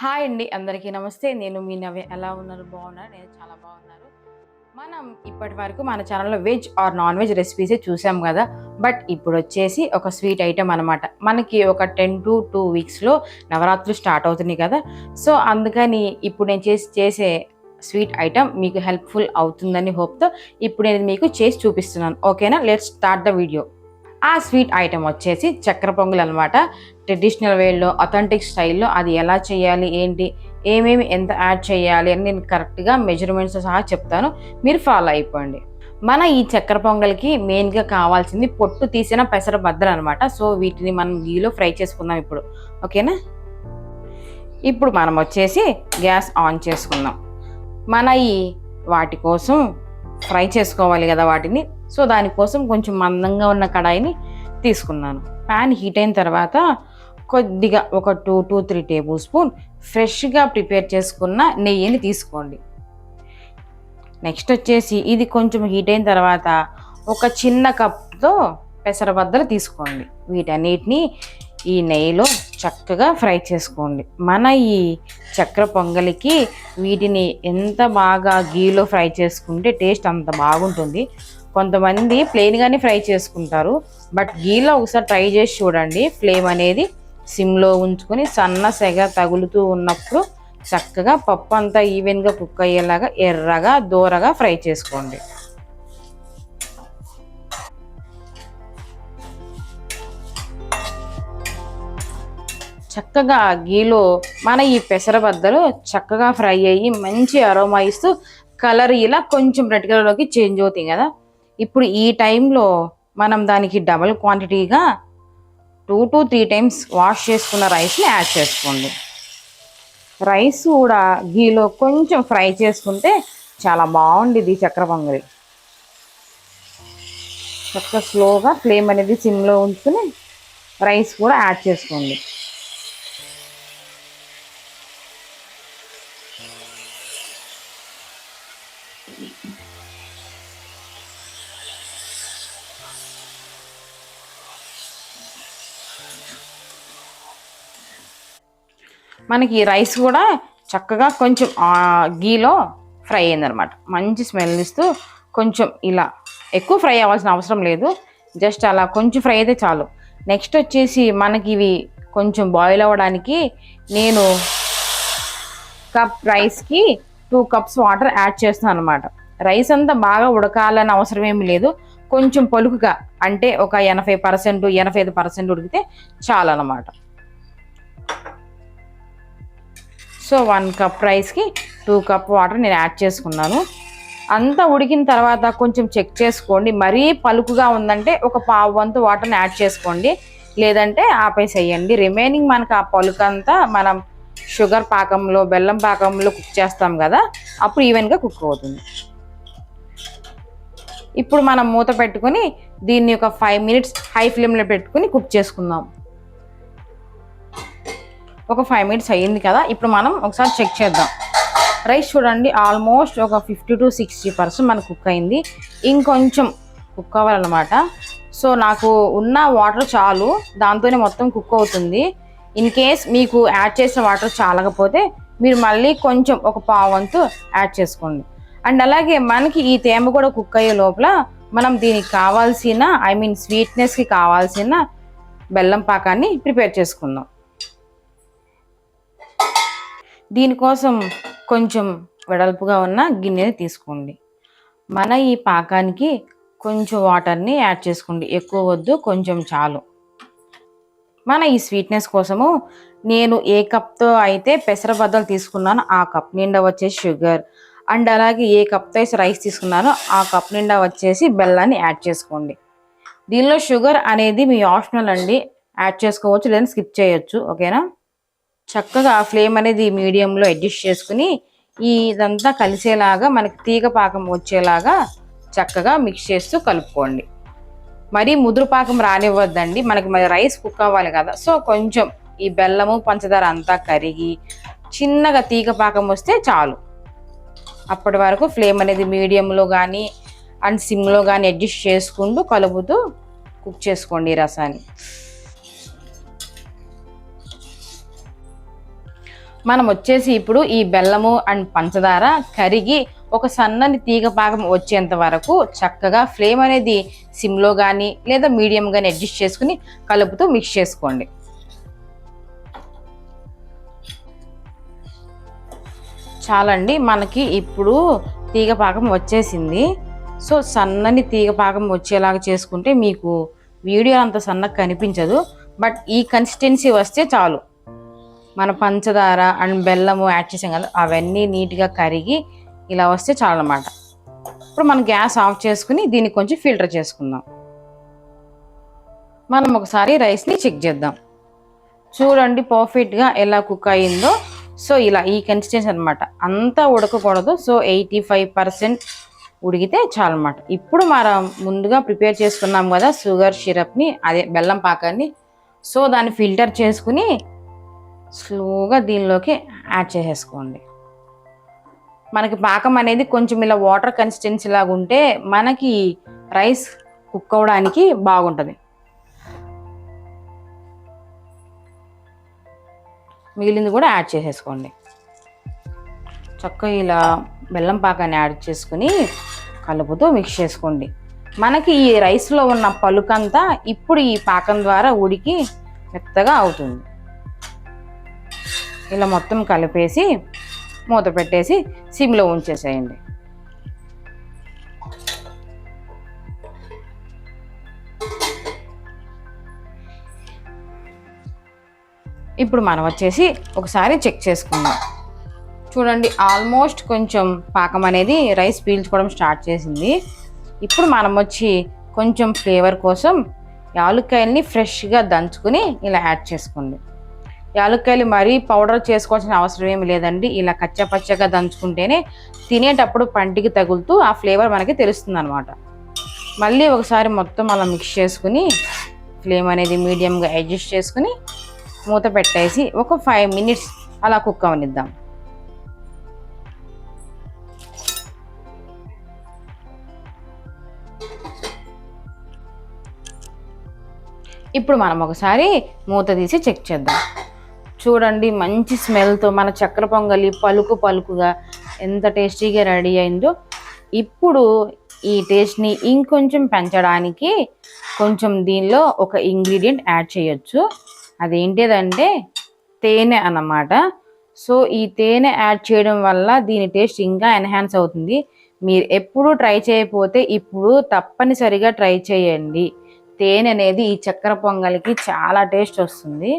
Hi అండి అందరికీ నమస్తే. నేను మీ నవ్య. ఎలా ఉన్నారు? బాగున్నారా? నేను చాలా బాగున్నాను. మనం ఇప్పటి వరకు మన ఛానల్‌లో వెజ్ ఆర్ నాన్ వెజ్ రెసిపీసే చూసాం గదా! బట్ ఇప్పుడొచ్చేసి ఒక స్వీట్ ఐటెమ్ అనమాట. మనకి ఒక 10-2 వీక్స్‌లో నవరాత్రులు స్టార్ట్ అవుతున్నాయి కదా! సో, అందుకని ఇప్పుడు నేను చేసే స్వీట్ ఐటెమ్ మీకు హెల్ప్‌ఫుల్ అవుతుందని హోప్‌తో ఇప్పుడు నేను మీకు చేసి చూపిస్తున్నాను. ఓకేనా? Let's start the video. ఆ స్వీట్ ఐటెమ్ వచ్చేసి చక్కెర పొంగల్ అనమాట. ట్రెడిషనల్ వేలో అథెంటిక్ స్టైల్‌లో అది ఎలా చేయాలి, ఏంటి, ఏమేమి ఎంత యాడ్ చేయాలి అని నేను కరెక్ట్‌గా మెజర్‌మెంట్స్‌తో సహా చెప్తాను. మీరు ఫాలో అయిపోండి. మన ఈ చక్కెర పొంగల్‌కి మెయిన్‌గా కావాల్సింది పొట్టు తీసిన పెసర బద్దలనమాట. సో, వీటిని మనం గీలో ఫ్రై చేసుకుందాం ఇప్పుడు. ఓకేనా? ఇప్పుడు మనం వచ్చేసి గ్యాస్ ఆన్ చేసుకుందాం. మన ఈ వాటి కోసం ఫ్రై చేసుకోవాలి కదా వాటిని. సో, దానికోసం కొంచెం మందంగా ఉన్న కడాయిని తీసుకున్నాను. ప్యాన్ హీట్ అయిన తర్వాత కొద్దిగా ఒక 2-3 టేబుల్ స్పూన్ ఫ్రెష్‌గా ప్రిపేర్ చేసుకున్న నెయ్యిని తీసుకోండి. నెక్స్ట్ వచ్చేసి ఇది కొంచెం హీట్ అయిన తర్వాత ఒక చిన్న కప్‌తో పెసరబద్దలు తీసుకోండి. వీటన్నిటిని ఈ నెయ్యిలో చక్కగా ఫ్రై చేసుకోండి. మన ఈ చక్కెర పొంగలికి వీటిని ఎంత బాగా గీలో ఫ్రై చేసుకుంటే టేస్ట్ అంత బాగుంటుంది. కొంతమంది ప్లెయిన్‌గానే ఫ్రై చేసుకుంటారు. బట్ గీలో ఒకసారి ట్రై చేసి చూడండి. ఫ్లేమ్ అనేది సిమ్‌లో ఉంచుకొని సన్న సెగ తగులుతూ ఉన్నప్పుడు చక్కగా పప్పు అంతా ఈవెన్‌గా కుక్ అయ్యేలాగా ఎర్రగా, దోరగా ఫ్రై చేసుకోండి. చక్కగా గీలో మన ఈ పెసరబద్దలు చక్కగా ఫ్రై అయ్యి మంచి అరోమా ఇస్తూ కలర్ ఇలా కొంచెం రెడ్ కలర్లోకి చేంజ్ అవుతాయి కదా! ఇప్పుడు ఈ టైంలో మనం దానికి డబల్ క్వాంటిటీగా 2-3 టైమ్స్ వాష్ చేసుకున్న రైస్ని యాడ్ చేసుకోండి. రైస్ కూడా గీలో కొంచెం ఫ్రై చేసుకుంటే చాలా బాగుండిద్ది చక్కెర పొంగలి. చక్కగా స్లోగా ఫ్లేమ్ అనేది సిమ్లో ఉంచుకుని రైస్ కూడా యాడ్ చేసుకోండి. మనకి రైస్ కూడా చక్కగా కొంచెం గీలో ఫ్రై అయిందనమాట. మంచి స్మెల్ ఇస్తూ కొంచెం ఇలా ఎక్కువ ఫ్రై అవ్వాల్సిన అవసరం లేదు. జస్ట్ అలా కొంచెం ఫ్రై అయితే చాలు. నెక్స్ట్ వచ్చేసి మనకి ఇవి కొంచెం బాయిల్ అవ్వడానికి నేను కప్ రైస్కి 2 కప్స్ వాటర్ యాడ్ చేస్తున్నాను అనమాట. రైస్ అంతా బాగా ఉడకాలని అవసరం ఏమి లేదు. కొంచెం పలుకుగా అంటే ఒక 80%, 85% ఉడికితే చాలన్నమాట. సో 1 కప్ రైస్కి 2 కప్ వాటర్ నేను యాడ్ చేసుకున్నాను. అంతా ఉడికిన తర్వాత కొంచెం చెక్ చేసుకోండి. మరీ పలుకుగా ఉందంటే ఒక పావు వంతు వాటర్ని యాడ్ చేసుకోండి. లేదంటే ఆపేసేయండి. రిమైనింగ్ మనకు ఆ పలుకంతా మనం షుగర్ పాకంలో, బెల్లం పాకంలో కుక్ చేస్తాం కదా, అప్పుడు ఈవెన్గా కుక్ అవుతుంది. ఇప్పుడు మనం మూత పెట్టుకుని దీన్ని ఒక 5 మినిట్స్ హై ఫ్లేమ్లో పెట్టుకుని కుక్ చేసుకుందాం. ఒక 5 మినిట్స్ అయ్యింది కదా, ఇప్పుడు మనం ఒకసారి చెక్ చేద్దాం. రైస్ చూడండి ఆల్మోస్ట్ ఒక 50-60% మనకు కుక్ అయింది. ఇంకొంచెం కుక్ అవ్వాలన్నమాట. సో నాకు ఉన్న వాటర్ చాలు, దాంతోనే మొత్తం కుక్ అవుతుంది. ఇన్ కేస్ మీకు యాడ్ చేసిన వాటర్ చాలకపోతే మీరు మళ్ళీ కొంచెం ఒక పావు వంతు యాడ్ చేసుకోండి. అండ్ అలాగే మనకి ఈ తేమ కూడా కుక్ అయ్యే లోపల మనం దీనికి కావాల్సిన స్వీట్నెస్కి కావాల్సిన బెల్లం పాకాన్ని ప్రిపేర్ చేసుకుందాం. దీనికోసం కొంచెం వెడల్పుగా ఉన్న గిన్నెని తీసుకోండి. మన ఈ పాకానికి కొంచెం వాటర్ని యాడ్ చేసుకోండి. ఎక్కువ వద్దు, కొంచెం చాలు. మన ఈ స్వీట్నెస్ కోసము నేను ఏ కప్తో అయితే పెసరబద్దలు తీసుకున్నానో ఆ కప్ నిండా వచ్చేసి షుగర్, అండ్ అలాగే ఏ కప్తో అయితే రైస్ తీసుకున్నానో ఆ కప్ నిండా వచ్చేసి బెల్లాన్ని యాడ్ చేసుకోండి. దీనిలో షుగర్ అనేది మీ ఆప్షనల్ అండి, యాడ్ చేసుకోవచ్చు లేదా స్కిప్ చేయొచ్చు. ఓకేనా? చక్కగా ఫ్లేమ్ అనేది మీడియంలో అడ్జస్ట్ చేసుకుని ఇదంతా కలిసేలాగా మనకి తీగ పాకం వచ్చేలాగా చక్కగా మిక్స్ చేస్తూ కలుపుకోండి. మరీ ముదురు పాకం రానివ్వద్దండి, మనకి మరి రైస్ కుక్ అవ్వాలి కదా. సో కొంచెం ఈ బెల్లము, పంచదార అంతా కరిగి చిన్నగా తీగ పాకం వస్తే చాలు. అప్పటి వరకు ఫ్లేమ్ అనేది మీడియంలో కానీ అండ్ సిమ్లో కానీ అడ్జస్ట్ చేసుకుంటూ కలుపుతూ కుక్ చేసుకోండి ఈ రసాన్ని. మనం వచ్చేసి ఇప్పుడు ఈ బెల్లము అండ్ పంచదార కరిగి ఒక సన్నని తీగ పాకం వచ్చేంత వరకు చక్కగా ఫ్లేమ్ అనేది సిమ్లో కానీ లేదా మీడియం కానీ అడ్జస్ట్ చేసుకుని కలుపుతూ మిక్స్ చేసుకోండి. చాలండి, మనకి ఇప్పుడు తీగ పాకం వచ్చేసింది. సో సన్నని తీగ పాకం వచ్చేలాగా చేసుకుంటే మీకు వీడియో అంత సన్నగా కనిపించదు, బట్ ఈ కన్సిస్టెన్సీ వస్తే చాలు. మన పంచదార అండ్ బెల్లము యాడ్ చేసాం కదా, అవన్నీ నీట్గా కరిగి ఇలా వస్తే చాలు అన్నమాట. ఇప్పుడు మనం గ్యాస్ ఆఫ్ చేసుకుని దీన్ని కొంచెం ఫిల్టర్ చేసుకుందాం. మనం ఒకసారి రైస్ని చెక్ చేద్దాం. చూడండి పర్ఫెక్ట్గా ఎలా కుక్ అయ్యిందో. సో ఇలా ఈ కన్సిస్టెన్సీ అనమాట, అంతా ఉడకకూడదు. సో 85% ఉడికితే చాలన్నమాట. ఇప్పుడు మనం ముందుగా ప్రిపేర్ చేసుకున్నాం కదా షుగర్ సిరప్ని, అదే బెల్లం పాకాన్ని, సో దాన్ని ఫిల్టర్ చేసుకుని స్లోగా దీనిలోకి యాడ్ చేసేసుకోండి. మనకి పాకం అనేది కొంచెం ఇలా వాటర్ కన్సిస్టెన్సీ లాగా ఉంటే మనకి రైస్ కుక్ అవ్వడానికి బాగుంటుంది. మిగిలింది కూడా యాడ్ చేసేసుకోండి. చక్కగా ఇలా బెల్లం పాకాన్ని యాడ్ చేసుకుని కలుపుతూ మిక్స్ చేసుకోండి. మనకి ఈ రైస్లో ఉన్న పలుకంతా ఇప్పుడు ఈ పాకం ద్వారా ఉడికి మెత్తగా అవుతుంది. ఇలా మొత్తం కలిపేసి మూత పెట్టేసి సిమ్లో ఉంచేసేయండి. ఇప్పుడు మనం వచ్చేసి ఒకసారి చెక్ చేసుకుందాం. చూడండి ఆల్మోస్ట్ కొంచెం పాకం అనేది రైస్ పీల్చుకోవడం స్టార్ట్ చేసింది. ఇప్పుడు మనం వచ్చి కొంచెం ఫ్లేవర్ కోసం యాలుక్కాయల్ని ఫ్రెష్గా దంచుకుని ఇలా యాడ్ చేసుకోండి. యాలుక్కాయలు మరీ పౌడర్ చేసుకోవాల్సిన అవసరం ఏమి లేదండి. ఇలా కచ్చపచ్చగా దంచుకుంటేనే తినేటప్పుడు పంటికి తగులుతూ ఆ ఫ్లేవర్ మనకి తెలుస్తుంది అనమాట. మళ్ళీ ఒకసారి మొత్తం అలా మిక్స్ చేసుకుని ఫ్లేమ్ అనేది మీడియంగా అడ్జస్ట్ చేసుకుని మూత పెట్టేసి ఒక 5 minutes అలా కుక్ అవనిద్దాం. ఇప్పుడు మనం ఒకసారి మూత తీసి చెక్ చేద్దాం. చూడండి మంచి స్మెల్తో మన చక్కెర పొంగలి పలుకు పలుకుగా ఎంత టేస్టీగా రెడీ అయిందో. ఇప్పుడు ఈ టేస్ట్ని ఇంకొంచెం పెంచడానికి కొంచెం దీనిలో ఒక ఇంగ్రీడియంట్ యాడ్ చేయొచ్చు. అదేంటిదంటే తేనె అన్నమాట. సో ఈ తేనె యాడ్ చేయడం వల్ల దీని టేస్ట్ ఇంకా ఎన్హాన్స్ అవుతుంది. మీరు ఎప్పుడు ట్రై చేయకపోతే ఇప్పుడు తప్పనిసరిగా ట్రై చేయండి. తేనె అనేది ఈ చక్కెర పొంగలికి చాలా టేస్ట్ వస్తుంది.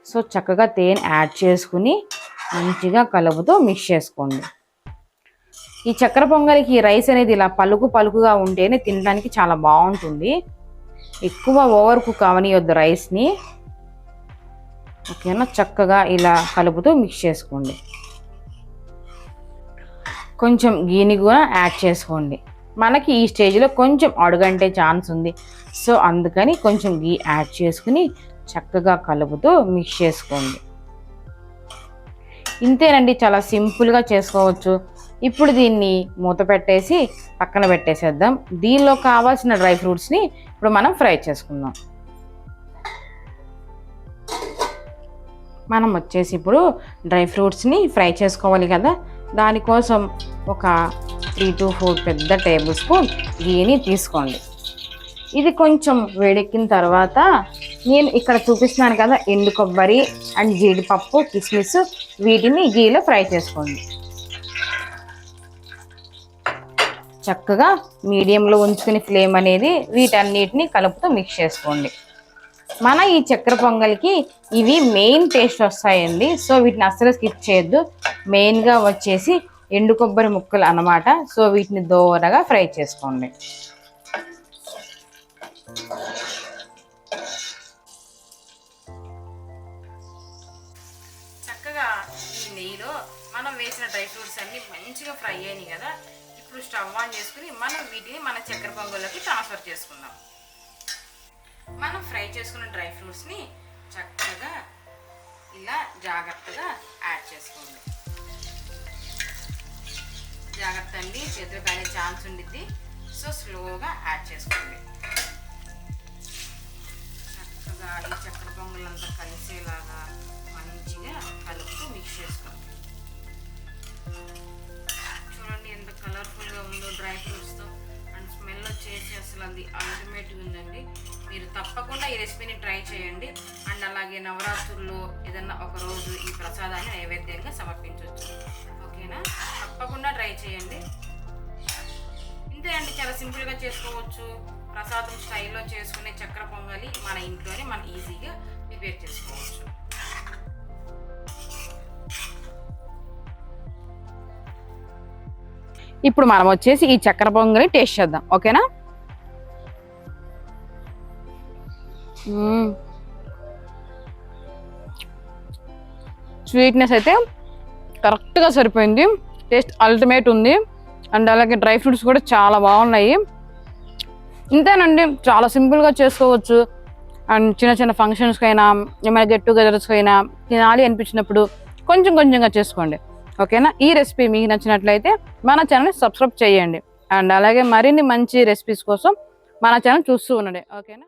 సో చక్కగా తేనె యాడ్ చేసుకుని మంచిగా కలుపుతూ మిక్స్ చేసుకోండి. ఈ చక్కెర పొంగలికి రైస్ అనేది ఇలా పలుకు పలుకుగా ఉంటేనే తినడానికి చాలా బాగుంటుంది. ఎక్కువ ఓవర్ కుక్ అవనియొద్దు రైస్ని. ఓకేనా, చక్కగా ఇలా కలుపుతూ మిక్స్ చేసుకోండి. కొంచెం గీని కూడా యాడ్ చేసుకోండి. మనకి ఈ స్టేజ్లో కొంచెం అడుగంటే ఛాన్స్ ఉంది. సో అందుకని కొంచెం గీ యాడ్ చేసుకుని చక్కగా కలుపుతూ మిక్స్ చేసుకోండి. ఇంతేనండి, చాలా సింపుల్గా చేసుకోవచ్చు. ఇప్పుడు దీన్ని మూత పెట్టేసి పక్కన పెట్టేసేద్దాం. దీనిలో కావాల్సిన డ్రై ఫ్రూట్స్ని ఇప్పుడు మనం ఫ్రై చేసుకుందాం. మనం వచ్చేసి ఇప్పుడు డ్రై ఫ్రూట్స్ని ఫ్రై చేసుకోవాలి కదా, దానికోసం ఒక 3 to 4 పెద్ద టేబుల్ స్పూన్ గీని తీసుకోండి. ఇది కొంచెం వేడెక్కిన తర్వాత నేను ఇక్కడ చూపిస్తున్నాను కదా ఎండు కొబ్బరి అండ్ జీడిపప్పు కిస్మిస్, వీటిని గీలో ఫ్రై చేసుకోండి. చక్కగా మీడియంలో ఉంచుకుని ఫ్లేమ్ అనేది వీటన్నిటిని కలుపుతూ మిక్స్ చేసుకోండి. మన ఈ చక్కెర పొంగల్కి ఇవి మెయిన్ టేస్ట్ వస్తాయండి. సో వీటిని అస్సలు స్కిప్ చేయొద్దు. మెయిన్గా వచ్చేసి ఎండు కొబ్బరి ముక్కలు అన్నమాట. సో వీటిని దోరగా ఫ్రై చేసుకోండి. చక్కగా ఈ నెయ్యిలో మనం వేసిన డ్రై ఫ్రూట్స్ అన్ని మంచిగా ఫ్రై అయినాయి కదా. ఇప్పుడు స్టవ్ ఆన్ చేసుకుని మనం వీటిని మన చక్కెర పొంగల్లోకి ట్రాన్స్ఫర్ చేసుకుందాం. మనం ఫ్రై చేసుకున్న డ్రై ఫ్రూట్స్ని చక్కగా ఇలా జాగ్రత్తగా యాడ్ చేసుకోండి. జాగ్రత్త అండి, చేతులు కానీ ఛాన్స్ ఉండిద్ది. సో స్లోగా యాడ్ చేసుకోండి. చక్కగా ఈ చక్కెర పొంగలంతా కలిసేలాగా మంచిగా అది అల్టిమేట్ ఉందండి. మీరు తప్పకుండా ఈ రెసిపీని ట్రై చేయండి. అండ్ అలాగే నవరాత్రుల్లో ఏదన్నా ఒక రోజు ఈ ప్రసాదాన్ని నైవేద్యంగా సమర్పించవచ్చు. ఓకేనా, తప్పకుండా ట్రై చేయండి. ఇంతే అండి, చాలా సింపుల్గా చేసుకోవచ్చు. ప్రసాదం స్టైల్లో చేసుకునే చక్కెర పొంగలి మన ఇంట్లోనే మనం ఈజీగా ప్రిపేర్ చేసుకోవచ్చు. ఇప్పుడు మనం వచ్చేసి ఈ చక్కెర పొంగలి టేస్ట్ చేద్దాం. ఓకేనా, స్వీట్నెస్ అయితే కరెక్ట్గా సరిపోయింది. టేస్ట్ అల్టిమేట్ ఉంది. అండ్ అలాగే డ్రై ఫ్రూట్స్ కూడా చాలా బాగున్నాయి. ఇంతేనండి, చాలా సింపుల్గా చేసుకోవచ్చు. అండ్ చిన్న చిన్న ఫంక్షన్స్కి అయినా ఏమైనా గెట్ టుగెదర్స్కి అయినా తినాలి అనిపించినప్పుడు కొంచెం కొంచెంగా చేసుకోండి. ఓకేనా, ఈ రెసిపీ మీకు నచ్చినట్లయితే మన ఛానల్ని సబ్స్క్రైబ్ చేయండి. అండ్ అలాగే మరిన్ని మంచి రెసిపీస్ కోసం మన ఛానల్ చూస్తూ ఉండండి. ఓకేనా.